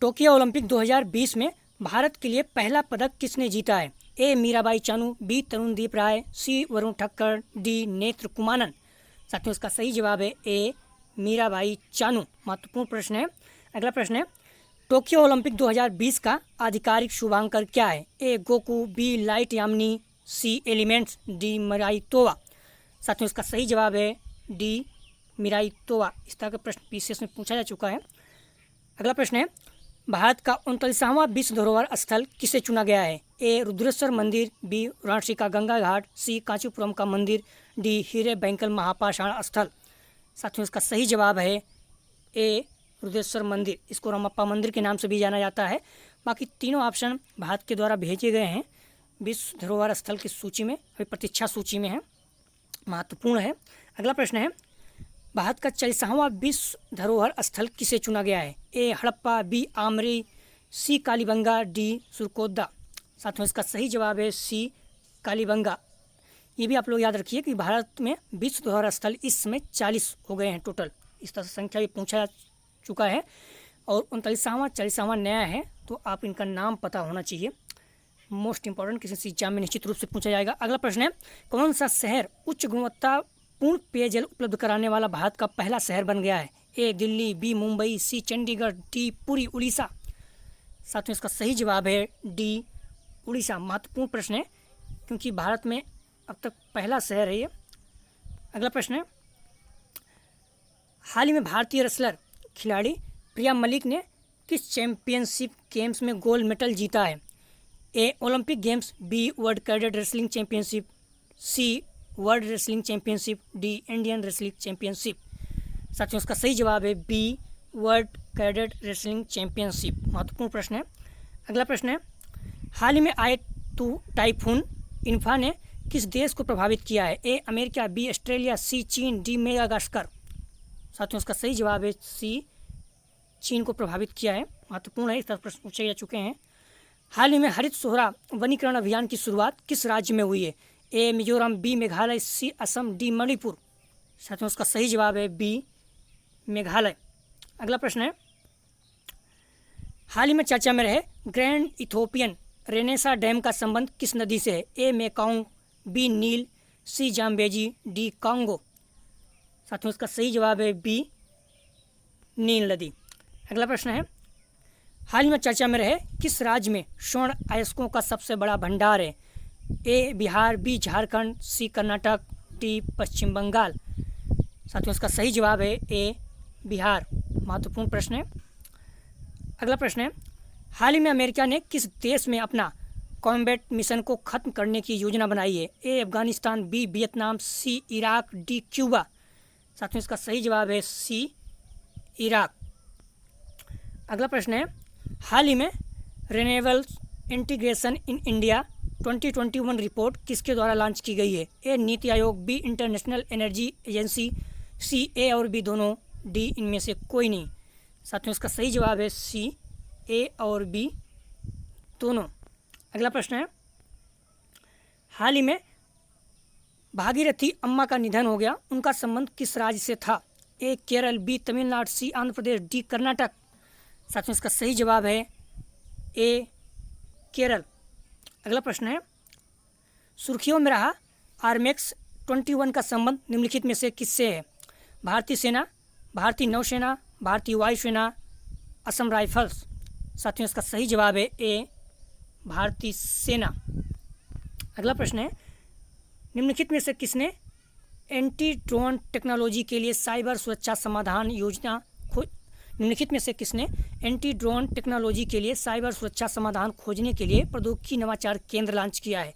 Tokyo Olympic 2020 में भारत के लिए पहला पदक किसने जीता है? ए मीराबाई चानू, बी तरुणदीप राय, सी वरुण ठक्कर, डी नेत्र कुमानन। साथियों इसका सही जवाब है ए मीराबाई चानू। महत्वपूर्ण प्रश्न है। अगला प्रश्न है, टोक्यो ओलंपिक 2020 का आधिकारिक शुभांकर क्या है? ए गोकू, बी लाइट यामिनी, सी एलिमेंट्स, डी मिराइतोवा। साथियों इसका सही जवाब है डी मिराइतोवा। इस तरह का प्रश्न पीसीएस में पूछा जा चुका है। अगला प्रश्न है, भारत का 39वां विश्व धरोहर स्थल किसे चुना गया है? ए रुद्रेश्वर मंदिर, बी वाराणसी का गंगा घाट, सी कांचीपुरम का मंदिर, डी हीरे बैंकल महापाषाण स्थल। साथियों इसका सही जवाब है ए रुद्रेश्वर मंदिर। इसको रामप्पा मंदिर के नाम से भी जाना जाता है। बाकी तीनों ऑप्शन भारत के द्वारा भेजे गए हैं विश्व धरोहर स्थल की सूची में, अभी प्रतीक्षा सूची में है, महत्वपूर्ण है। अगला प्रश्न है, भारत का 40वां विश्व धरोहर स्थल किसे चुना गया है? ए हड़प्पा, बी आमरी, सी कालीबंगा, डी सुरकोदा। साथियों इसका सही जवाब है सी कालीबंगा। ये भी आप लोग याद रखिए कि भारत में विश्व धरोहर स्थल इस समय 40 हो गए हैं टोटल। इस तरह से संख्या भी पूछा जा चुका है और 39वां 40वां नया है, तो आप इनका नाम पता होना चाहिए। मोस्ट इंपॉर्टेंट किसी एग्जाम में निश्चित रूप से पूछा जाएगा। अगला प्रश्न है, कौन सा शहर उच्च गुणवत्तापूर्ण पेयजल उपलब्ध कराने वाला भारत का पहला शहर बन गया है? ए दिल्ली, बी मुंबई, सी चंडीगढ़, डी पुरी उड़ीसा। साथियों इसका सही जवाब है डी उड़ीसा। महत्वपूर्ण प्रश्न है क्योंकि भारत में अब तक पहला शहर है ये। अगला प्रश्न है, हाल ही में भारतीय रेसलर खिलाड़ी प्रिया मलिक ने किस चैंपियनशिप गेम्स में गोल्ड मेडल जीता है? A Olympic games, B world cadet wrestling championship, C world wrestling championship, D Indian wrestling championship. साथियों इसका सही जवाब है B world cadet wrestling championship. महत्वपूर्ण प्रश्न है। अगला प्रश्न है, हाल ही में आए टाइफून इन्फा ने किस देश को प्रभावित किया है? ए अमेरिका, बी ऑस्ट्रेलिया, सी चीन, डी मेडागास्कर। साथियों इसका सही जवाब है सी चीन को प्रभावित किया है। महत्वपूर्ण है, इस तरह प्रश्न पूछे जा चुके हैं। हाल ही में हरित सोहरा वनीकरण अभियान की शुरुआत किस राज्य में हुई है? ए मिजोरम, बी मेघालय, सी असम, डी मणिपुर। साथियों इसका सही जवाब है बी मेघालय। अगला प्रश्न है, हाल ही में चर्चा में रहे ग्रैंड इथोपियन रेनेसा डैम का संबंध किस नदी से है? ए मेकांग, बी नील, सी जाम्बेजी, डी कांगो। साथियों इसका सही जवाब है बी नील नदी। अगला प्रश्न है, हाल ही में चर्चा में रहे किस राज्य में स्वर्ण अयस्कों का सबसे बड़ा भंडार है? ए बिहार, बी झारखंड, सी कर्नाटक, डी पश्चिम बंगाल। साथियों इसका सही जवाब है ए बिहार। महत्वपूर्ण प्रश्न है। अगला प्रश्न है, हाल ही में अमेरिका ने किस देश में अपना कॉम्बैट मिशन को खत्म करने की योजना बनाई है? ए अफगानिस्तान, बी वियतनाम, सी इराक, डी क्यूबा। साथियों इसका सही जवाब है सी इराक। अगला प्रश्न है, हाल ही में renewable integration in India 2021 report किसके द्वारा लॉन्च की गई है? ए NITI Aayog, B international energy agency, सी ए और बी दोनों, डी इनमें से कोई नहीं। साथियों इसका सही जवाब है सी ए और बी दोनों। अगला प्रश्न है, हाल ही में भागीरथी अम्मा का निधन हो गया, उनका संबंध किस राज्य से था? ए केरल, बी तमिलनाडु, सी आंध्र प्रदेश, डी कर्नाटक। साथियों इसका सही जवाब है ए केरल। अगला प्रश्न है, सुर्खियों में रहा आर्मेक्स 21 का संबंध निम्नलिखित में से किससे है? भारतीय सेना, भारतीय नौसेना, भारतीय वायुसेना, असम राइफल्स। साथियों इसका सही जवाब है ए भारतीय सेना। अगला प्रश्न है, निम्नलिखित में से किसने एंटी ड्रोन टेक्नोलॉजी के लिए साइबर सुरक्षा समाधान योजना निम्नलिखित में से किसने एंटी ड्रोन टेक्नोलॉजी के लिए साइबर सुरक्षा समाधान खोजने के लिए प्रौद्योगिकी नवाचार केंद्र लॉन्च किया है?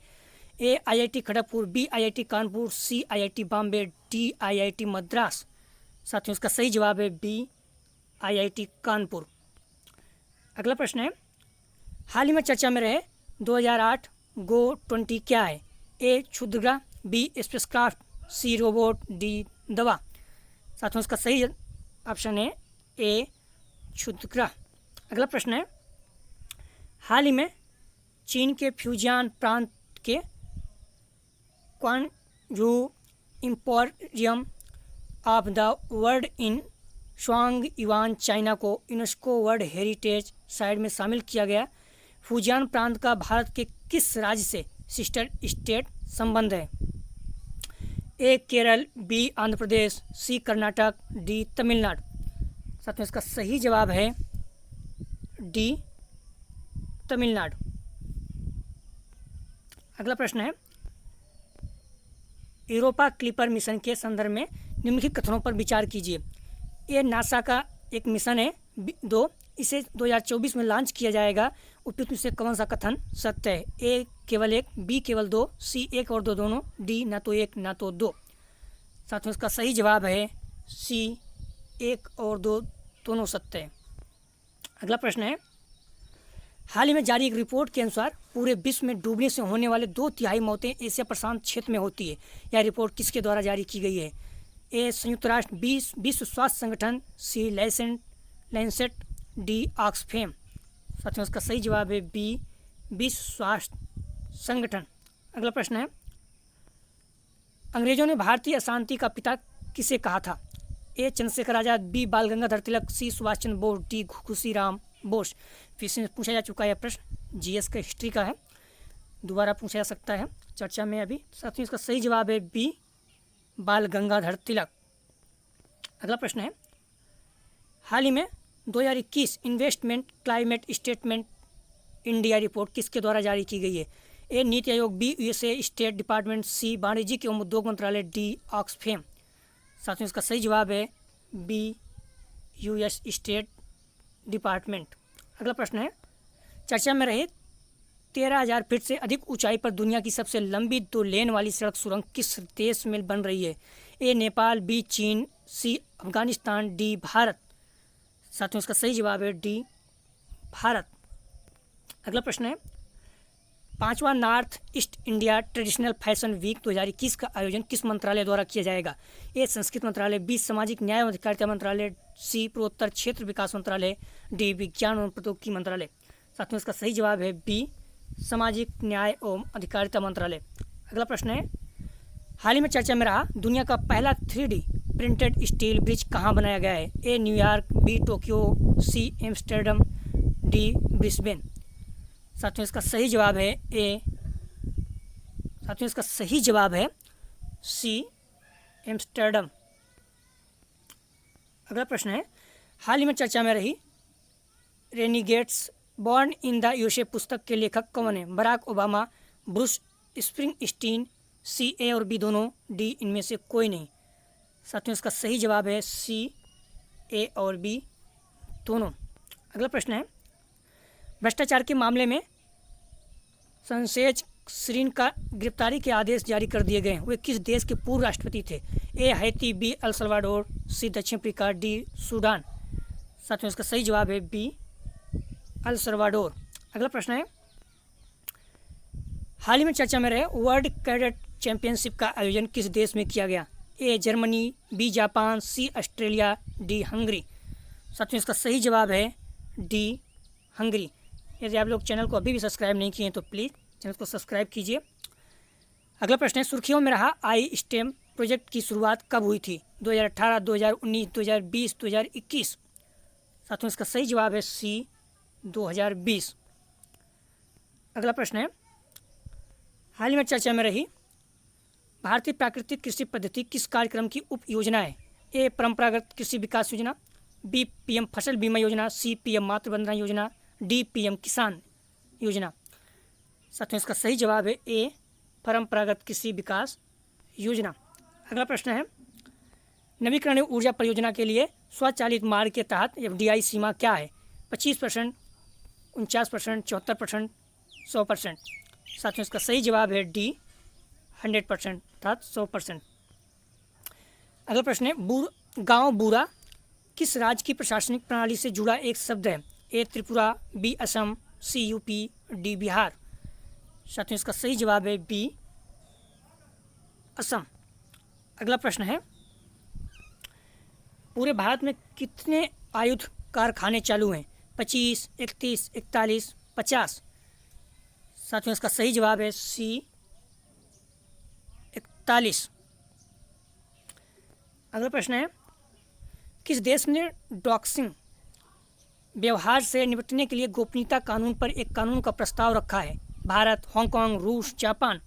A IIT Kharagpur, B IIT Kanpur, C IIT Bombay, D IIT Madras. साथियों इसका सही जवाब है बी आईआईटी कानपुर। अगला प्रश्न है, हाल ही में चर्चा में रहे 2008 GO-20 क्या है? ए क्षुद्रग्रह, बी स्पेसक्राफ्ट, सी रोबोट, डी दवा। साथियों इसका सही ऑप्शन है ए क्षुद्रग्रह। अगला प्रश्न है, हाल ही में चीन के फ्यूजियान प्रांत के Quanzhou emporium of the world in Song Yuan China को यूनेस्को वर्ल्ड हेरिटेज साइट में शामिल किया गया? फुजियान प्रांत का भारत के किस राज्य से सिस्टर स्टेट संबंध है? ए केरल, बी आंध्र प्रदेश, सी कर्नाटक, डी तमिलनाडु। साथ में इसका सही जवाब है डी तमिलनाडु। अगला प्रश्न है, यूरोपा क्लिपर मिशन के संदर्भ में निम्नलिखित कथनों पर विचार कीजिए। ये नासा का एक मिशन है। दो, इसे 2024 में लॉन्च किया जाएगा। उपयुक्त में से कौन सा कथन सत्य है? ए केवल एक, बी केवल दो, सी एक और दो दोनों, डी ना तो एक ना तो दो। साथ में इसका सही जवाब है सी, एक और दो दोनों सत्य है। अगला प्रश्न है, हाल ही में जारी एक रिपोर्ट के अनुसार पूरे विश्व में डूबने से होने वाले 2/3 मौतें एशिया प्रशांत क्षेत्र में होती है। यह रिपोर्ट किसके द्वारा जारी की गई है? ए संयुक्त राष्ट्र, बी विश्व स्वास्थ्य संगठन, सी लैंसेट, डी ऑक्सफैम। साथ में इसका सही जवाब है बी विश्व स्वास्थ्य संगठन। अगला प्रश्न है, अंग्रेजों ने भारतीय अशांति का पिता किसे कहा था? ए चंद्रशेखर आजाद, बी बाल गंगाधर तिलक, सी सुभाष चंद्र बोस, डी खुशीराम बोस। फिर से पूछा जा चुका है प्रश्न, जीएस का हिस्ट्री का है, दोबारा पूछा जा सकता है चर्चा में अभी। साथ ही इसका सही जवाब है बी बाल गंगाधर तिलक। अगला प्रश्न है, हाल ही में 2021 investment climate statement India report किसके द्वारा जारी की गई है? ए NITI Aayog, B USA state department, सी वाणिज्यिक एवं उद्योग मंत्रालय, डी ऑक्सफैम। साथ में इसका सही जवाब है बी यूएस स्टेट डिपार्टमेंट। अगला प्रश्न है, चर्चा में रहे 13,000 फीट से अधिक ऊंचाई पर दुनिया की सबसे लंबी 2 लेन वाली सड़क सुरंग किस देश में बन रही है? ए नेपाल, बी चीन, सी अफगानिस्तान, डी भारत। साथ में इसका सही जवाब है डी भारत। अगला प्रश्न है, 5वां north east India traditional fashion week 2021 का आयोजन किस मंत्रालय द्वारा किया जाएगा? ए संस्कृति मंत्रालय, बी सामाजिक न्याय एवं अधिकारिता मंत्रालय, सी पूर्वोत्तर क्षेत्र विकास मंत्रालय, डी विज्ञान एवं प्रौद्योगिकी मंत्रालय। साथ में इसका सही जवाब है बी सामाजिक न्याय एवं अधिकारिता मंत्रालय। अगला प्रश्न है, हाल ही में चर्चा में रहा दुनिया का पहला 3D प्रिंटेड स्टील ब्रिज कहाँ बनाया गया है? ए न्यूयॉर्क, बी टोक्यो, सी एम्स्टर्डम, डी ब्रिस्बेन। साथ में इसका सही जवाब है सी एम्स्टर्डम। अगला प्रश्न है, हाल ही में चर्चा में रही Renegades born in the USA पुस्तक के लेखक कौन है? बराक ओबामा, ब्रूस स्प्रिंगस्टीन, सी ए और बी दोनों, डी इनमें से कोई नहीं। साथ में इसका सही जवाब है सी ए और बी दोनों। अगला प्रश्न है, भ्रष्टाचार के मामले में संसेज श्रीन का गिरफ्तारी के आदेश जारी कर दिए गए। वे किस देश के पूर्व राष्ट्रपति थे? ए हैती, बी अल सल्वाडोर, सी दक्षिण अफ्रीका, डी सूडान। साथ में इसका सही जवाब है बी अल सल्वाडोर। अगला प्रश्न है, हाल ही में चर्चा में रहे वर्ल्ड कैडेट चैंपियनशिप का आयोजन किस देश में किया गया? A Germany, B Japan, C Australia, D Hungary. साथ में इसका सही जवाब है डी हंगरी। यदि आप लोग चैनल को अभी भी सब्सक्राइब नहीं किए हैं तो प्लीज़ चैनल को सब्सक्राइब कीजिए। अगला प्रश्न है, सुर्खियों में रहा आई स्टेम प्रोजेक्ट की शुरुआत कब हुई थी? 2018, 2019, 2020, 2021। साथ में इसका सही जवाब है सी 2020। अगला प्रश्न है, हाल ही में चर्चा में रही भारतीय प्राकृतिक कृषि पद्धति किस कार्यक्रम की उप योजना है? ए परंपरागत कृषि विकास योजना, बी पीएम फसल बीमा योजना, सी पीएम मातृ वंदना योजना, डी पीएम किसान योजना। साथ में इसका सही जवाब है ए परंपरागत कृषि विकास योजना। अगला प्रश्न है, नवीकरणीय ऊर्जा परियोजना के लिए स्वचालित मार्ग के तहत एफडीआई सीमा क्या है? 25%, 49%, 74%, 100%। साथ में इसका सही जवाब है डी 100% अर्थात 100%। अगला प्रश्न है, गाँव बूरा किस राज्य की प्रशासनिक प्रणाली से जुड़ा एक शब्द है? ए त्रिपुरा, बी असम, सी यूपी, डी बिहार। साथ में इसका सही जवाब है बी असम। अगला प्रश्न है, पूरे भारत में कितने आयुध कारखाने चालू हैं? 25, 31, 41, 50। साथ में इसका सही जवाब है सी 41। अगला प्रश्न है, किस देश ने डॉक्सिंग व्यवहार से निपटने के लिए गोपनीयता कानून पर एक कानून का प्रस्ताव रखा है? भारत, हांगकांग, रूस, जापान।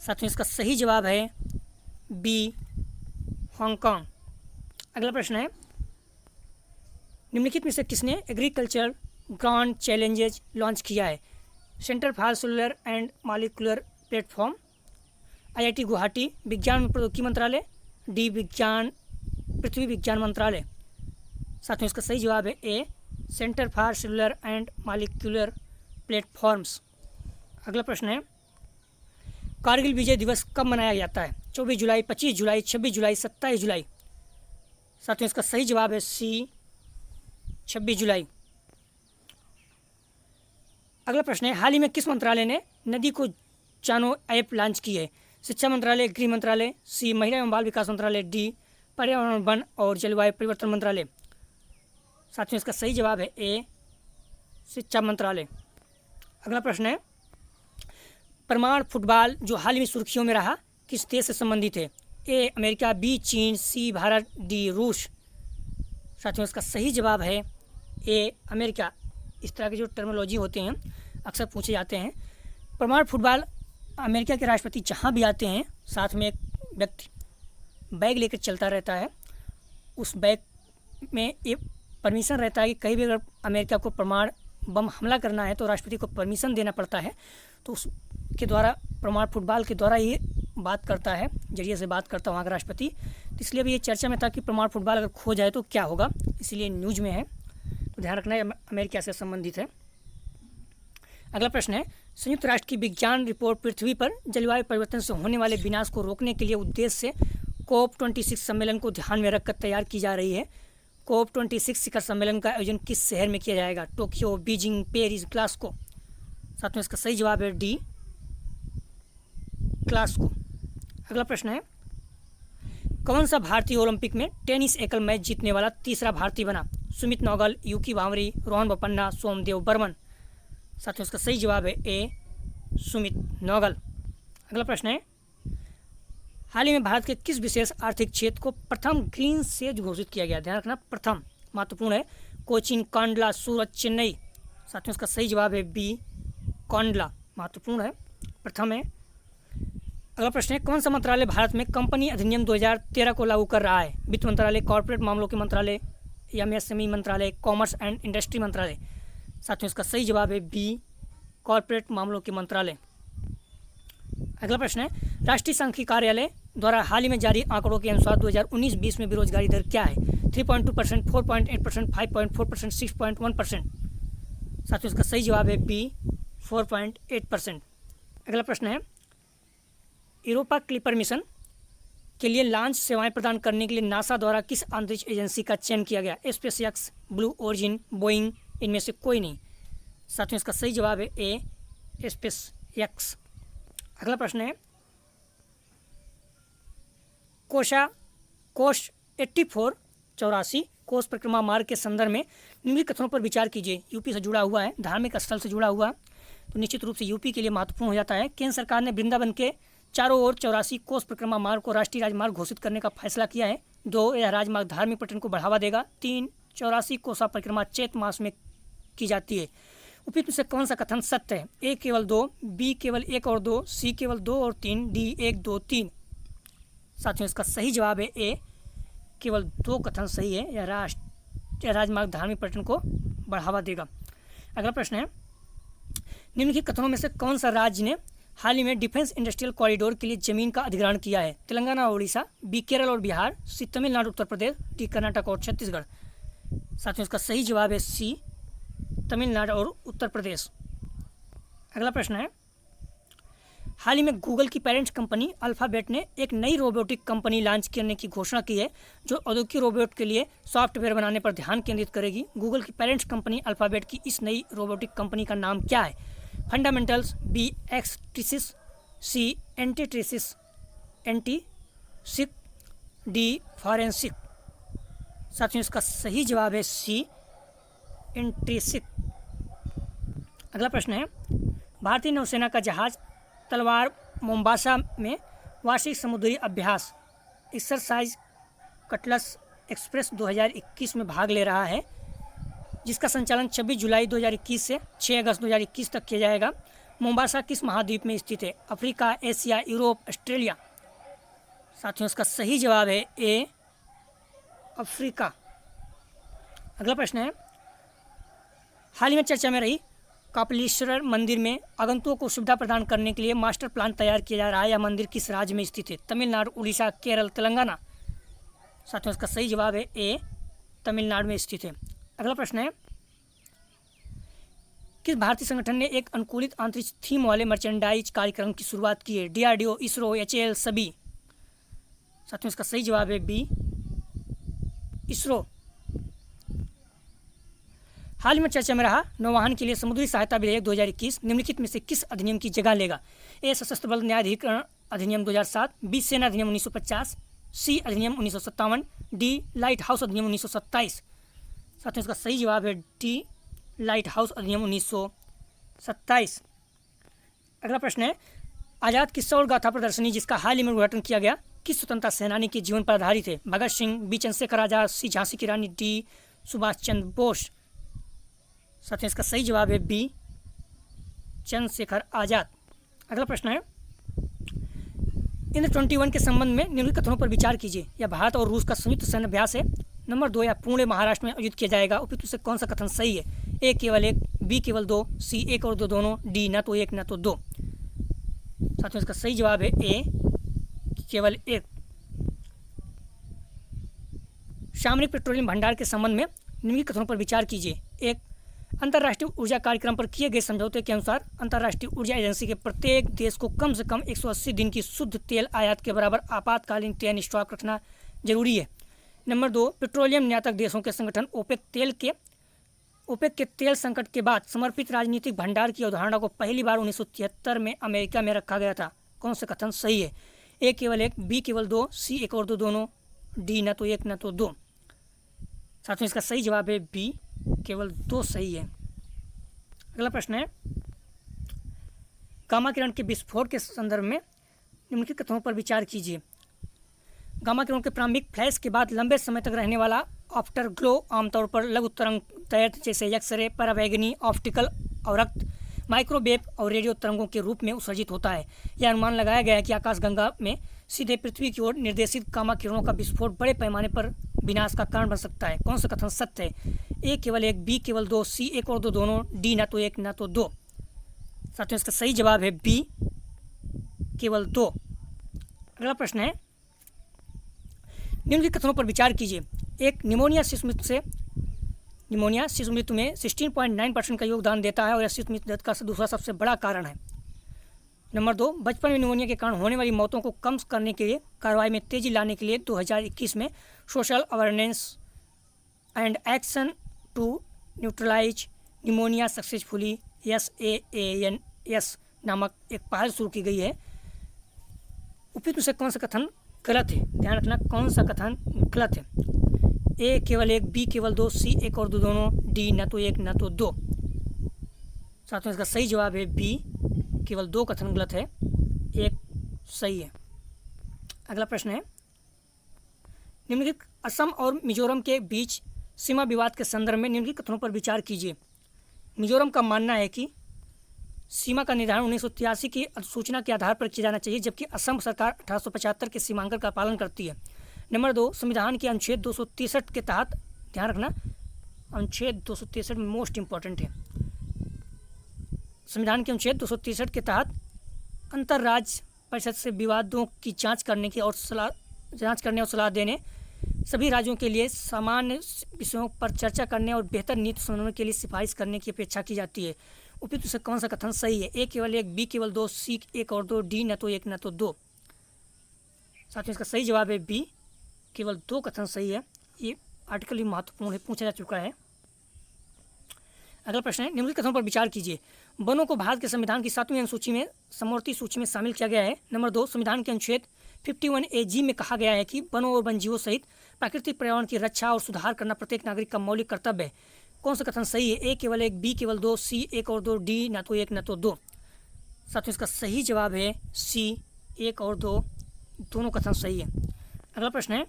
साथियों इसका सही जवाब है बी, हांगकांग। अगला प्रश्न है, निम्नलिखित में से किसने एग्रीकल्चर ग्रांड चैलेंजेज लॉन्च किया है? Centre for cellular and molecular platform, IIT Guwahati, विज्ञान और प्रौद्योगिकी मंत्रालय, डी पृथ्वी विज्ञान मंत्रालय। साथियों इसका सही जवाब है A, centre for cellular and molecular platforms. अगला प्रश्न है, कारगिल विजय दिवस कब मनाया जाता है? 24 जुलाई, 25 जुलाई, 26 जुलाई, 27 जुलाई। साथियों इसका सही जवाब है सी, 26 जुलाई। अगला प्रश्न है, हाल ही में किस मंत्रालय ने नदी को जानो ऐप लॉन्च की है? शिक्षा मंत्रालय, गृह मंत्रालय, सी महिला एवं बाल विकास मंत्रालय, डी पर्यावरण वन और जलवायु परिवर्तन मंत्रालय। साथियों इसका सही जवाब है ए, शिक्षा मंत्रालय। अगला प्रश्न है, परमाणु फुटबॉल जो हाल ही में सुर्खियों में रहा किस देश से संबंधित है? ए अमेरिका, बी चीन, सी भारत, डी रूस। साथियों इसका सही जवाब है ए, अमेरिका। इस तरह के जो टर्मिनोलॉजी होते हैं अक्सर पूछे जाते हैं। परमाणु फुटबॉल अमेरिका के राष्ट्रपति जहाँ भी आते हैं साथ में एक व्यक्ति बैग लेकर चलता रहता है। उस बैग में ये परमिशन रहता है कि कहीं भी अगर अमेरिका को परमाणु बम हमला करना है तो राष्ट्रपति को परमिशन देना पड़ता है। तो उसके द्वारा परमाणु फुटबॉल के द्वारा ये बात करता है, जरिए से बात करता है वहाँ का राष्ट्रपति। तो इसलिए भी ये चर्चा में था कि परमाणु फुटबॉल अगर खो जाए तो क्या होगा, इसलिए न्यूज़ में है, तो ध्यान रखना है अमेरिका से संबंधित है। अगला प्रश्न है, संयुक्त राष्ट्र की विज्ञान रिपोर्ट पृथ्वी पर जलवायु परिवर्तन से होने वाले विनाश को रोकने के लिए उद्देश्य से COP26 सम्मेलन को ध्यान में रखकर तैयार की जा रही है। COP26 शिखर सम्मेलन का आयोजन किस शहर में किया जाएगा? Tokyo, Beijing, Paris, Glasgow. साथ में इसका सही जवाब है डी, ग्लासगो। अगला प्रश्न है, कौन सा भारतीय ओलंपिक में टेनिस एकल मैच जीतने वाला तीसरा भारतीय बना? सुमित नागल, यूकी भांवरी, रोहन बोपन्ना, सोमदेव बर्मन। साथियों इसका सही जवाब है ए, सुमित नागल। अगला प्रश्न है, हाल ही में भारत के किस विशेष आर्थिक क्षेत्र को प्रथम ग्रीन सेज घोषित किया गया? ध्यान रखना, प्रथम महत्वपूर्ण है। कोचीन, कांडला, सूरत, चेन्नई। साथियों इसका सही जवाब है बी, कांडला, महत्वपूर्ण है, प्रथम है। अगला प्रश्न है, कौन सा मंत्रालय भारत में कंपनी अधिनियम 2013 को लागू कर रहा है? वित्त मंत्रालय, कॉर्पोरेट मामलों के मंत्रालय, MSME मंत्रालय, कॉमर्स एंड इंडस्ट्री मंत्रालय। साथियों इसका सही जवाब है बी, कॉर्पोरेट मामलों के मंत्रालय। अगला प्रश्न है, राष्ट्रीय सांख्यिकी कार्यालय द्वारा हाल ही में जारी आंकड़ों के अनुसार 2019-20 में बेरोजगारी दर क्या है? 3.2%, 4.8%, 5.4%, 6.1%। साथियों इसका सही जवाब है बी, 4.8%। अगला प्रश्न है, यूरोपा क्लिपर मिशन के लिए लॉन्च सेवाएं प्रदान करने के लिए नासा द्वारा किस अंतरिक्ष एजेंसी का चयन किया गया? SpaceX, ब्लू ओरिजिन, बोइंग, इनमें से कोई नहीं। साथियों इसका सही जवाब है ए, SpaceX। अगला प्रश्न है, कोश 84 कोष परिक्रमा मार्ग के संदर्भ में निम्नलिखित कथनों पर विचार कीजिए। यूपी से जुड़ा हुआ है, धार्मिक स्थल से जुड़ा हुआ, तो निश्चित रूप से यूपी के लिए महत्वपूर्ण हो जाता है। केंद्र सरकार ने वृंदावन के चारों ओर 84 कोष परिक्रमा मार्ग को राष्ट्रीय राजमार्ग घोषित करने का फैसला किया है। 2, यह राजमार्ग धार्मिक पर्यटन को बढ़ावा देगा। 3, 84 कोसा परिक्रमा चैत मास में की जाती है। उपयुक्त से कौन सा कथन सत्य है? ए केवल 2, बी केवल 1 और 2, सी केवल 2 और 3, डी 1, 2, 3। साथियों इसका सही जवाब है ए, केवल 2 कथन सही है। यह राजमार्ग धार्मिक पर्यटन को बढ़ावा देगा। अगला प्रश्न है, निम्नलिखित कथनों में से कौन सा राज्य ने हाल ही में डिफेंस इंडस्ट्रियल कॉरिडोर के लिए जमीन का अधिग्रहण किया है? तेलंगाना और उड़ीसा, बी केरल और बिहार, सी तमिलनाडु उत्तर प्रदेश, डी कर्नाटक और छत्तीसगढ़। साथियों इसका सही जवाब है सी, तमिलनाडु और उत्तर प्रदेश। अगला प्रश्न है, हाल ही में गूगल की पेरेंट कंपनी अल्फाबेट ने एक नई रोबोटिक कंपनी लॉन्च करने की घोषणा की है जो औद्योगिक रोबोट के लिए सॉफ्टवेयर बनाने पर ध्यान केंद्रित करेगी। गूगल की पेरेंट कंपनी अल्फाबेट की इस नई रोबोटिक कंपनी का नाम क्या है? फंडामेंटल्स, बी एक्सट्रिसिस, सी एंटीसिक, डी फॉरेंसिक। साथियों इसका सही जवाब है सी, एंट्रिसिक। अगला प्रश्न है, भारतीय नौसेना का जहाज तलवार मोम्बासा में वार्षिक समुद्री अभ्यास एक्सरसाइज कटलस एक्सप्रेस 2021 में भाग ले रहा है, जिसका संचालन 26 जुलाई 2021 से 6 अगस्त 2021 तक किया जाएगा। मोम्बासा किस महाद्वीप में स्थित है? Africa, Asia, Europe, Australia. साथियों इसका सही जवाब है ए, अफ्रीका। अगला प्रश्न है, हाल ही में चर्चा में रही कपिलेश्वर मंदिर में आगंतुकों को सुविधा प्रदान करने के लिए मास्टर प्लान तैयार किया जा रहा है। यह मंदिर किस राज्य में स्थित है? तमिलनाडु, उड़ीसा, केरल, तेलंगाना। साथियों इसका सही जवाब है ए, तमिलनाडु में स्थित है। अगला प्रश्न है, किस भारतीय संगठन ने एक अनुकूलित अंतरिक्ष थीम वाले मर्चेंडाइज कार्यक्रम की शुरुआत की है? DRDO, इसरो, HAL, सभी। साथियों इसका सही जवाब है बी, इसरो। हाल ही में चर्चा में रहा नौवहन के लिए समुद्री सहायता विधेयक 2021 निम्नलिखित में से किस अधिनियम की जगह लेगा? ए, सशस्त्र बल न्यायाधिकरण अधिनियम 2007, बी, सेना अधिनियम 1950, सी, अधिनियम 1957, डी, लाइट हाउस अधिनियम 1927। साथियों इसका सही जवाब है डी, लाइट हाउस अधिनियम 1927। अगला प्रश्न है, आज़ाद किस्सा और गाथा प्रदर्शनी जिसका हाल ही में उद्घाटन किया गया किस स्वतंत्रता सेनानी के जीवन पर आधारित है? भगत सिंह, बी, चंद्रशेखर आजाद, सी, झांसी की रानी, डी, सुभाष चंद्र बोस। साथियों इसका सही जवाब है बी, चंद्रशेखर आजाद। अगला प्रश्न है, इंद्र 21 के संबंध में निम्नलिखित कथनों पर विचार कीजिए। यह भारत और रूस का संयुक्त सैन्य अभ्यास है। नंबर 2, यह पुणे महाराष्ट्र में आयोजित किया जाएगा। उपयुक्त से कौन सा कथन सही है? ए, केवल एक, बी, केवल दो, सी, एक और दो दोनों, डी, न तो एक न तो दो। साथियों इसका सही जवाब है ए, केवल एक। सामरिक पेट्रोलियम भंडार के संबंध में निम्नलिखित कथनों पर विचार कीजिए। एक, अंतर्राष्ट्रीय ऊर्जा कार्यक्रम पर किए गए समझौते के अनुसार अंतर्राष्ट्रीय ऊर्जा एजेंसी के प्रत्येक देश को कम से कम 180 दिन की शुद्ध तेल आयात के बराबर आपातकालीन तेल स्टॉक रखना जरूरी है। नंबर 2, पेट्रोलियम निर्यातक देशों के संगठन ओपेक के तेल संकट के बाद समर्पित राजनीतिक भंडार की अवधारणा को पहली बार 1973 में अमेरिका में रखा गया था। कौन सा कथन सही है? ए, केवल एक, बी, केवल दो, सी, एक और दो दोनों, डी, न तो एक न तो दो। साथियों इसका सही जवाब है बी, केवल दो सही है। अगला प्रश्न है, गामा किरण के विस्फोट के संदर्भ में निम्नलिखित कथनों पर विचार कीजिए। गामा किरण के प्रारंभिक फ्लैश के बाद लंबे समय तक रहने वाला आफ्टर ग्लो आमतौर पर लघु तरंग तैर जैसे एक्सरे, परावैंगनी, ऑप्टिकल अवरक्त, माइक्रोवेव और रेडियो तरंगों के रूप में उत्सर्जित होता है। यह अनुमान लगाया गया है कि आकाशगंगा में सीधे पृथ्वी की ओर निर्देशित गामा किरणों का विस्फोट बड़े पैमाने पर विनाश का कारण बन सकता है। कौन सा कथन सत्य है? ए, केवल एक, बी, केवल दो, सी, एक और दो दोनों, डी, न तो एक न तो दो। साथियों इसका सही जवाब है बी, केवल दो। अगला प्रश्न है, निम्नलिखित कथनों पर विचार कीजिए। एक, निमोनिया शिशु मृत्यु में 16.9% का योगदान देता है और यह शिशु मृत्यु दर का दूसरा सबसे बड़ा कारण है। नंबर 2, बचपन में निमोनिया के कारण होने वाली मौतों को कम करने के लिए कार्रवाई में तेजी लाने के लिए 2021 में social awareness and action to neutralise pneumonia successfully SAANS नामक एक पहल शुरू की गई है। उपयुक्त से कौन सा कथन गलत है? ध्यान रखना, कौन सा कथन गलत है? ए, केवल एक, बी, केवल दो, सी, एक और दो दोनों, डी, न तो एक न तो दो। साथियों इसका सही जवाब है बी, केवल दो कथन गलत है, एक सही है। अगला प्रश्न है, निम्नलिखित असम और मिजोरम के बीच सीमा विवाद के संदर्भ में निम्नलिखित कथनों पर विचार कीजिए। मिजोरम का मानना है कि सीमा का निर्धारण 1983 की अधिसूचना के आधार पर किया जाना चाहिए, जबकि असम सरकार 1875 के सीमांकन का पालन करती है। नंबर 2, संविधान के अनुच्छेद 263 के तहत, ध्यान रखना अनुच्छेद 263 मोस्ट इंपॉर्टेंट है, संविधान के अनुच्छेद 263 के तहत अंतर्राज्य परिषद से विवादों की जांच करने और सलाह देने, सभी राज्यों के लिए सामान्य विषयों पर चर्चा करने और बेहतर नीति समन्वय के लिए सिफारिश करने की अपेक्षा की जाती है। उपयुक्त से कौन सा कथन सही है? ए, केवल एक, बी, केवल दो, सी, एक और दो, डी, न तो एक न तो दो। साथियों इसका सही जवाब है बी, केवल दो कथन सही है। ये आर्टिकल ही महत्वपूर्ण है, पूछा जा चुका है। अगला प्रश्न है, निम्नलिखित कथनों पर विचार कीजिए। वनों को भारत के संविधान की 7वीं अनुसूची में समवर्ती सूची में शामिल किया गया है। नंबर 2, संविधान के अनुच्छेद 51AG में कहा गया है कि वनों और वन्यजीवों सहित प्राकृतिक पर्यावरण की रक्षा और सुधार करना प्रत्येक नागरिक का मौलिक कर्तव्य है। कौन सा कथन सही है? ए, केवल एक, बी, केवल दो, सी, एक और दो, डी, न तो एक न तो दो। साथियों इसका सही जवाब है सी, एक और दो, दोनों कथन सही है। अगला प्रश्न है,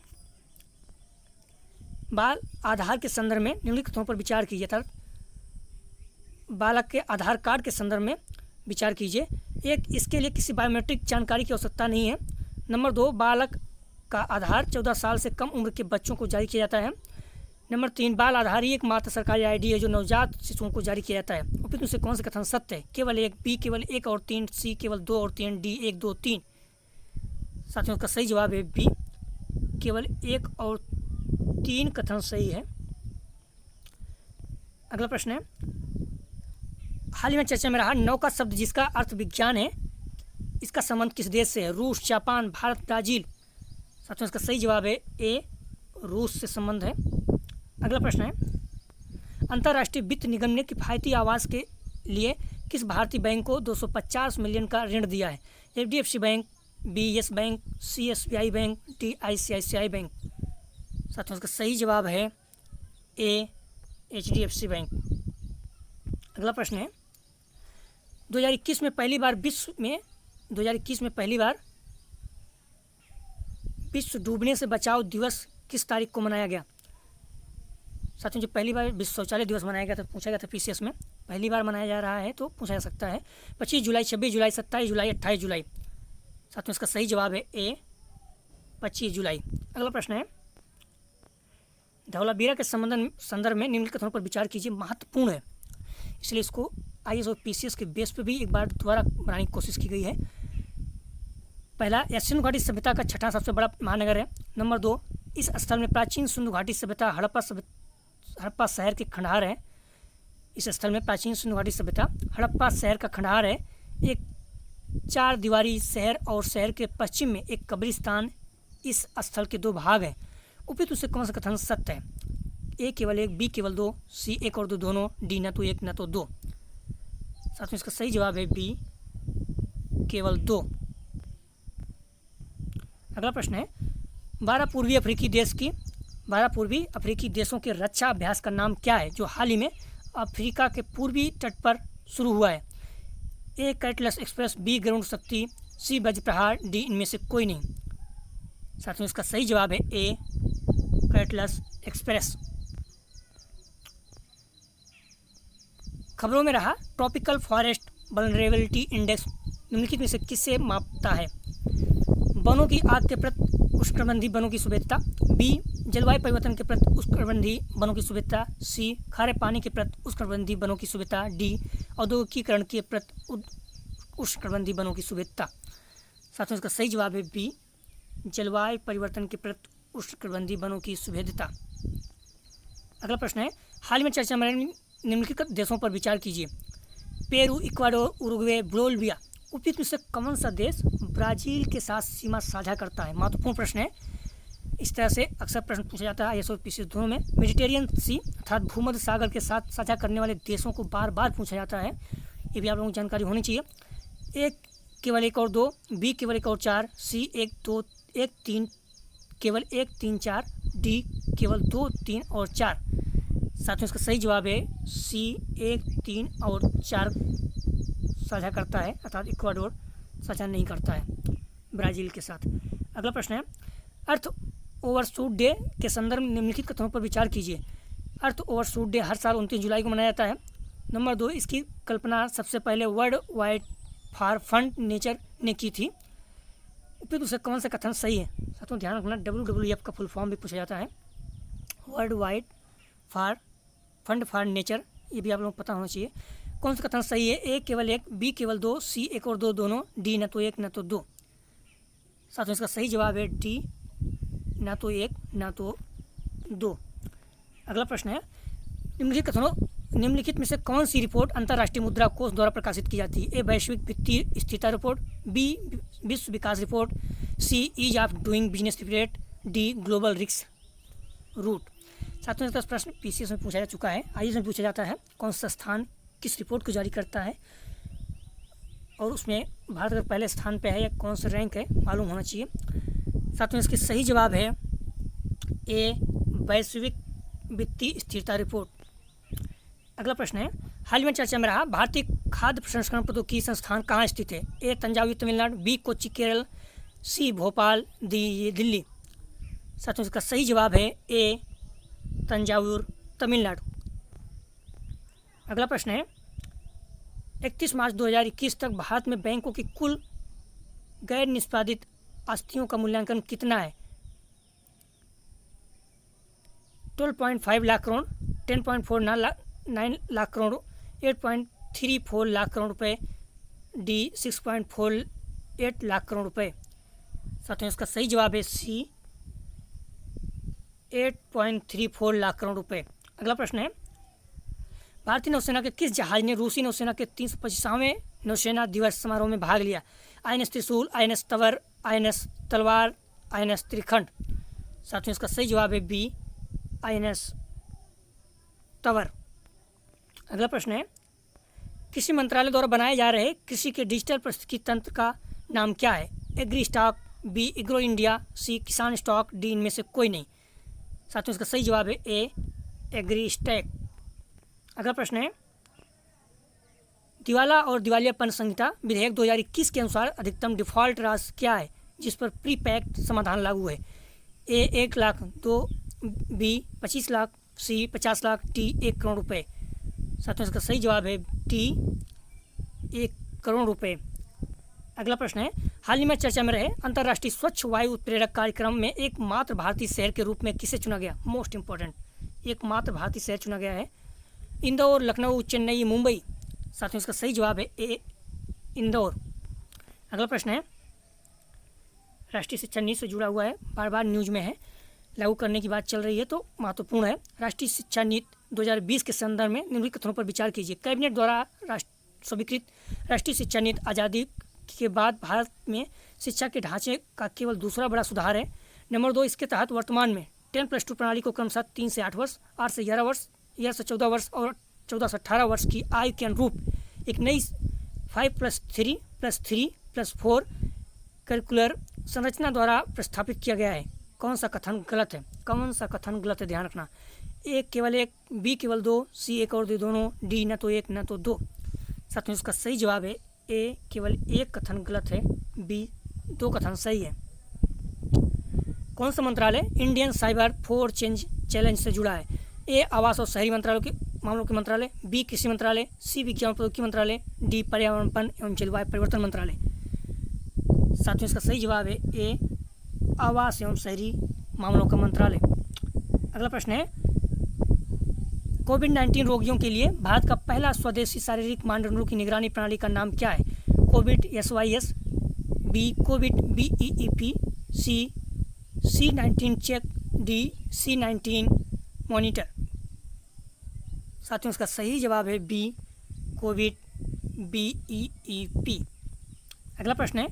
बाल आधार के संदर्भ में निम्नलिखित कथनों पर विचार कीजिए, अर्थात बालक के आधार कार्ड के संदर्भ में विचार कीजिए। एक, इसके लिए किसी बायोमेट्रिक जानकारी की आवश्यकता नहीं है। नंबर 2, बालक का आधार 14 साल से कम उम्र के बच्चों को जारी किया जाता है। नंबर 3, बाल आधार ही एकमात्र सरकारी आईडी है जो नवजात शिशुओं को जारी किया जाता है। उपयुक्त में से कौन सा कथन सत्य है? केवल 1, बी केवल 1 और 3, सी केवल 2 और 3, डी 1, 2, 3। साथियों, इसका सही जवाब है बी, केवल 1 और 3 कथन सही है। अगला प्रश्न है, हाल ही में चर्चा में रहा नौका शब्द जिसका अर्थ विज्ञान है, इसका संबंध किस देश से है? रूस, जापान, भारत, ब्राजील। साथियों, इसका सही जवाब है ए, रूस से संबंध है। अगला प्रश्न है, अंतर्राष्ट्रीय वित्त निगम ने किफायती आवास के लिए किस भारतीय बैंक को 250 मिलियन का ऋण दिया है? HDFC bank, B Yes bank, C SBI bank, D ICICI bank. साथियों, इसका सही जवाब है ए, HDFC बैंक। अगला प्रश्न है, 2021 में पहली बार विश्व डूबने से बचाओ दिवस किस तारीख को मनाया गया? साथियों, जो पहली बार विश्व शौचालय दिवस मनाया गया था, पूछा गया था PCS में, पहली बार मनाया जा रहा है तो पूछा जा सकता है 25 जुलाई, 26 जुलाई, 27 जुलाई, 28 जुलाई। साथियों, इसका सही जवाब है ए, 25 जुलाई। अगला प्रश्न है, धौलावीरा के संदर्भ में निम्नलिखित कथनों पर विचार कीजिए। महत्वपूर्ण है, इसलिए इसको IAS और PCS के बेस पे भी एक बार दोबारा बनाने की कोशिश की गई है। पहला, यह सिंधु घाटी सभ्यता का छठा सबसे बड़ा महानगर है। नंबर 2, इस स्थल में प्राचीन सिंधु घाटी सभ्यता हड़प्पा शहर के खंडहर है। इस स्थल में प्राचीन सिंधु घाटी सभ्यता हड़प्पा शहर का खंडहर है। एक 4 दीवारी शहर और शहर के पश्चिम में एक कब्रिस्तान इस स्थल के 2 भाग हैं। उपयुक्त से कौन सा कथन सत्य है? ए केवल 1, बी केवल 2, सी 1 और 2 दोनों, डी न तो 1 न तो 2। साथ में इसका सही जवाब है बी, केवल 2। अगला प्रश्न है, 12 पूर्वी अफ्रीकी देशों के रक्षा अभ्यास का नाम क्या है जो हाल ही में अफ्रीका के पूर्वी तट पर शुरू हुआ है? ए कैटलस एक्सप्रेस, बी गरुड़ शक्ति, सी वज्र प्रहार, डी इनमें से कोई नहीं। साथियों, इसका सही जवाब है ए, कैटलस एक्सप्रेस। खबरों में रहा ट्रॉपिकल फॉरेस्ट वल्नरेबिलिटी इंडेक्स निम्नलिखित में से किसे मापता है? वनों की आग के प्रति उष्णकटिबंधीय वनों की सुभेद्यता, बी जलवायु परिवर्तन के प्रति उष्णकटिबंधीय वनों की सुभेद्यता, सी खारे पानी के प्रति उष्णकटिबंधीय वनों की सुभेद्यता, डी औद्योगिकीकरण के प्रति उष्णकटिबंधीय वनों की सुभेद्यता। साथियों, इसका सही जवाब है बी, जलवायु परिवर्तन के प्रति उष्णकटिबंधीय वनों की सुभेद्यता। अगला प्रश्न है, हाल में चर्चा में निम्नलिखित देशों पर विचार कीजिए। Peru, Ecuador, Uruguay, Bolivia. उपयुक्त में से कौन सा देश ब्राज़ील के साथ सीमा साझा करता है? महत्वपूर्ण प्रश्न है। इस तरह से अक्सर प्रश्न पूछा जाता है IAS और PCS दोनों में। मेडिटेरियन सी अर्थात भूमध्य सागर के साथ साझा करने वाले देशों को बार बार पूछा जाता है, ये भी आप लोगों को जानकारी होनी चाहिए। ए केवल 1 और 2, बी केवल 1 और 4, सी 1, 2, 1, 3 केवल 1, 3, 4, डी केवल 2, 3 और 4। साथियों, इसका सही जवाब है सी, 1, 3 और 4 साझा करता है, अर्थात इक्वाडोर साझा नहीं करता है ब्राज़ील के साथ। अगला प्रश्न है, अर्थ ओवरशूट डे के संदर्भ में निम्नलिखित कथनों पर विचार कीजिए। अर्थ ओवरशूट डे हर साल 29 जुलाई को मनाया जाता है। नंबर 2, इसकी कल्पना सबसे पहले world wide for fund nature ने की थी। उपयुक्त से कौन सा कथन सही है? साथियों, ध्यान रखना WWF का फुल फॉर्म भी पूछा जाता है, world wide for fund for nature, ये भी आप लोगों को पता होना चाहिए। कौन सा कथन सही है? ए केवल 1, बी केवल 2, सी 1 और 2 दोनों, डी न तो 1 न तो 2। साथियों, इसका सही जवाब है डी, न तो 1 न तो 2। अगला प्रश्न है, निम्नलिखित में से कौन सी रिपोर्ट अंतर्राष्ट्रीय मुद्रा कोष द्वारा प्रकाशित की जाती है? ए वैश्विक वित्तीय स्थिरता रिपोर्ट, बी विश्व विकास report, C ease of doing business report, D global risk root. साथियों, इसका प्रश्न PCS में पूछा जा चुका है। IAS में पूछा जाता है कौन सा स्थान किस रिपोर्ट को जारी करता है और उसमें भारत अगर पहले स्थान पे है या कौन सा रैंक है मालूम होना चाहिए। साथियों, इसके सही जवाब है ए, वैश्विक वित्तीय स्थिरता रिपोर्ट। अगला प्रश्न है, हाल में चर्चा में रहा भारतीय खाद्य प्रसंस्करण प्रौद्योगिकी संस्थान कहाँ स्थित है? ए तंजावुर तमिलनाडु, बी कोच्चि केरल, सी भोपाल, डी दिल्ली। साथियों, इसका सही जवाब है ए, तंजावुर, तमिलनाडु। अगला प्रश्न है 31 मार्च 2021 तक भारत में बैंकों की कुल गैर निष्पादित आस्तियों का मूल्यांकन कितना है? 12.5 लाख करोड़, 10.49 लाख करोड़, 8.34 लाख करोड़ रुपए, डी 6.48 लाख करोड़ रुपए। साथियों इसका सही जवाब है सी 8.34 लाख करोड़ रुपए। अगला प्रश्न है भारतीय नौसेना के किस जहाज ने रूसी नौसेना के 325वें नौसेना दिवस समारोह में भाग लिया? INS त्रिशूल, INS तंवर, INS तलवार, INS त्रिखंड। साथियों इसका सही जवाब है बी INS तंवर। अगला प्रश्न है कृषि मंत्रालय द्वारा बनाए जा रहे कृषि के डिजिटल पारिस्थितिकी तंत्र का नाम क्या है? Agri stock, B agro India, C Kisan stock, D इनमें से कोई नहीं। साथियों इसका सही जवाब है ए एग्री स्टैक। अगला प्रश्न है दिवाला और दिवालियापन संहिता विधेयक 2021 के अनुसार अधिकतम डिफॉल्ट राशि क्या है जिस पर प्री पैक्ड समाधान लागू है? ए 1 लाख, दो बी 25 लाख, सी 50 लाख, डी 1 करोड़ रुपए। साथियों इसका सही जवाब है डी 1 करोड़ रुपए। अगला प्रश्न है हाल ही में चर्चा में रहे अंतर्राष्ट्रीय स्वच्छ वायु उत्प्रेरक कार्यक्रम में एकमात्र भारतीय शहर के रूप में किसे चुना गया? मोस्ट इंपॉर्टेंट, एकमात्र भारतीय शहर चुना गया है इंदौर, लखनऊ, चेन्नई, मुंबई। साथियों इसका सही जवाब है ए इंदौर। अगला प्रश्न है राष्ट्रीय शिक्षा नीति से जुड़ा हुआ है, बार बार न्यूज में है, लागू करने की बात चल रही है तो महत्वपूर्ण है। राष्ट्रीय शिक्षा नीति 2020 के संदर्भ में निम्नलिखित कथनों पर विचार कीजिए। कैबिनेट द्वारा स्वीकृत राष्ट्रीय शिक्षा नीति आज़ादी के बाद भारत में शिक्षा के ढांचे का केवल दूसरा बड़ा सुधार है। नंबर 2, इसके तहत वर्तमान में 10+2 प्रणाली को क्रमशः 3 से 8 वर्ष, 8 से 11 वर्ष, 11 से 14 वर्ष और 14 से 18 वर्ष की आयु के अनुरूप एक नई 5+3+3+4 करिकुलर संरचना द्वारा प्रस्तापित किया गया है। कौन सा कथन गलत है? कौन सा कथन गलत है, ध्यान रखना। ए केवल 1, बी केवल 2, सी 1 और 2 दोनों, डी न तो 1 न तो 2। साथियों इसका सही जवाब है ए केवल 1 कथन गलत है, बी 2 कथन सही है। कौन सा मंत्रालय Indian cyber for change challenge से जुड़ा है? ए आवास और शहरी मंत्रालयों के मामलों के मंत्रालय, बी कृषि मंत्रालय, सी विज्ञान प्रौद्योगिकी मंत्रालय, डी पर्यावरण वन एवं जलवायु परिवर्तन मंत्रालय। साथियों इसका सही जवाब है ए आवास एवं शहरी मामलों का मंत्रालय। अगला प्रश्न है कोविड-19 रोगियों के लिए भारत का पहला स्वदेशी शारीरिक मानदंडों की निगरानी प्रणाली का नाम क्या है? Covid SYS, B Covid BEEP, C C19 check, D C19 monitor. साथियों इसका सही जवाब है बी कोविड BEEP। अगला प्रश्न है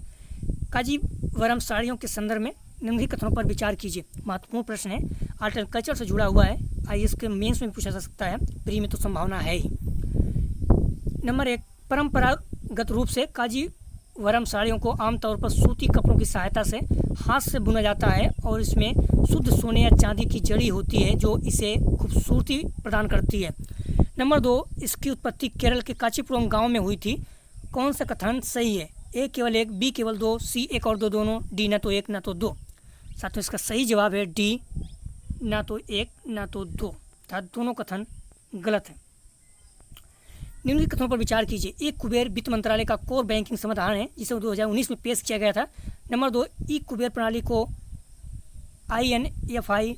कांजीवरम साड़ियों के संदर्भ में निम्नलिखित कथनों पर विचार कीजिए। महत्वपूर्ण प्रश्न है, आर्ट एंड कल्चर से जुड़ा हुआ है, IAS के मेंस में पूछा जा सकता है, प्री में तो संभावना है ही। नंबर 1, परंपरागत रूप से कांजीवरम साड़ियों को आमतौर पर सूती कपड़ों की सहायता से हाथ से बुना जाता है और इसमें शुद्ध सोने या चांदी की जड़ी होती है जो इसे खूबसूरती प्रदान करती है। नंबर 2, इसकी उत्पत्ति केरल के कांचीपुरम गांव में हुई थी। कौन सा कथन सही है? ए केवल 1, बी केवल 2, सी 1 और 2 दोनों, डी न तो 1 न तो 2। साथियों इसका सही जवाब है डी न तो 1 न तो 2, अर्थात दोनों कथन गलत है। निम्नलिखित कथनों पर विचार कीजिए। एक कुबेर वित्त मंत्रालय का कोर बैंकिंग समाधान है जिसे 2019 में पेश किया गया था। नंबर 2, ई कुबेर प्रणाली को INFINET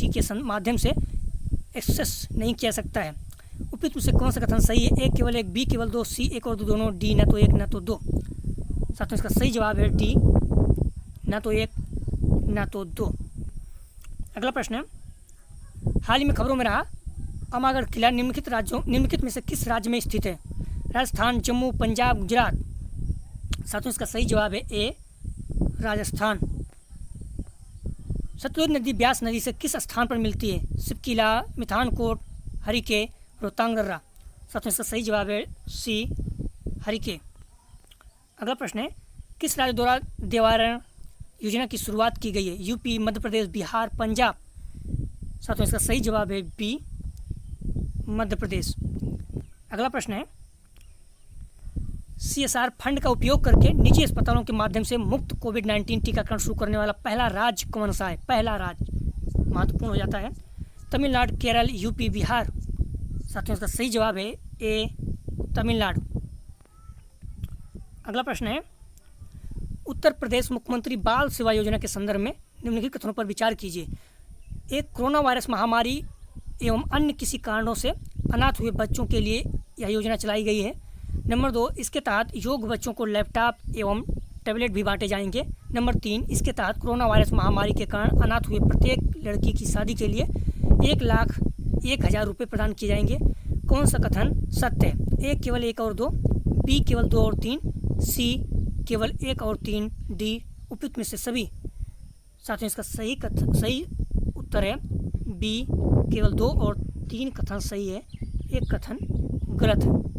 के माध्यम से एक्सेस नहीं किया सकता है। उपयुक्त में से कौन सा कथन सही है? ए केवल 1, बी केवल 2, सी 1 और 2 दोनों, डी न तो 1 न तो 2। साथियों इसका सही जवाब है डी न तो 1 न तो 2। अगला प्रश्न है हाल ही में खबरों में रहा अमागढ़ किला निम्नलिखित में से किस राज्य में स्थित है? राजस्थान, जम्मू, पंजाब, गुजरात। साथियों इसका सही जवाब है ए राजस्थान। सतलुज नदी ब्यास नदी से किस स्थान पर मिलती है? सिपकिला, मिठानकोट, हरिके, रोहतांग दर्रा। साथियों इसका सही जवाब है सी हरिके। अगला प्रश्न है किस राज्य द्वारा देवारण योजना की शुरुआत की गई है? यूपी, मध्य प्रदेश, बिहार, पंजाब। साथियों इसका सही जवाब है बी मध्य प्रदेश। अगला प्रश्न है CSR फंड का उपयोग करके निजी अस्पतालों के माध्यम से मुफ्त कोविड-19 टीकाकरण शुरू करने वाला पहला राज्य कौन सा है? पहला राज्य महत्वपूर्ण हो जाता है। तमिलनाडु, केरल, यूपी, बिहार। साथियों, इसका सही जवाब है ए, तमिलनाडु। अगला प्रश्न है, उत्तर प्रदेश मुख्यमंत्री बाल सेवा योजना के संदर्भ में निम्नलिखित कथनों पर विचार कीजिए। एक, कोरोना वायरस महामारी एवं अन्य किसी कारणों से अनाथ हुए बच्चों के लिए यह योजना चलाई गई है। नंबर 2, इसके तहत योग्य बच्चों को लैपटॉप एवं टैबलेट भी बांटे जाएंगे। नंबर 3, इसके तहत कोरोना वायरस महामारी के कारण अनाथ हुए प्रत्येक लड़की की शादी के लिए 1,01,000 रुपये प्रदान किए जाएंगे। कौन सा कथन सत्य है? ए, केवल 1 और 2, बी, केवल 2 और 3, सी, केवल 1 और 3, डी, उपयुक्त में से सभी। साथियों, इसका सही उत्तर है बी, केवल 2 और 3 कथन सही है, एक कथन गलत है।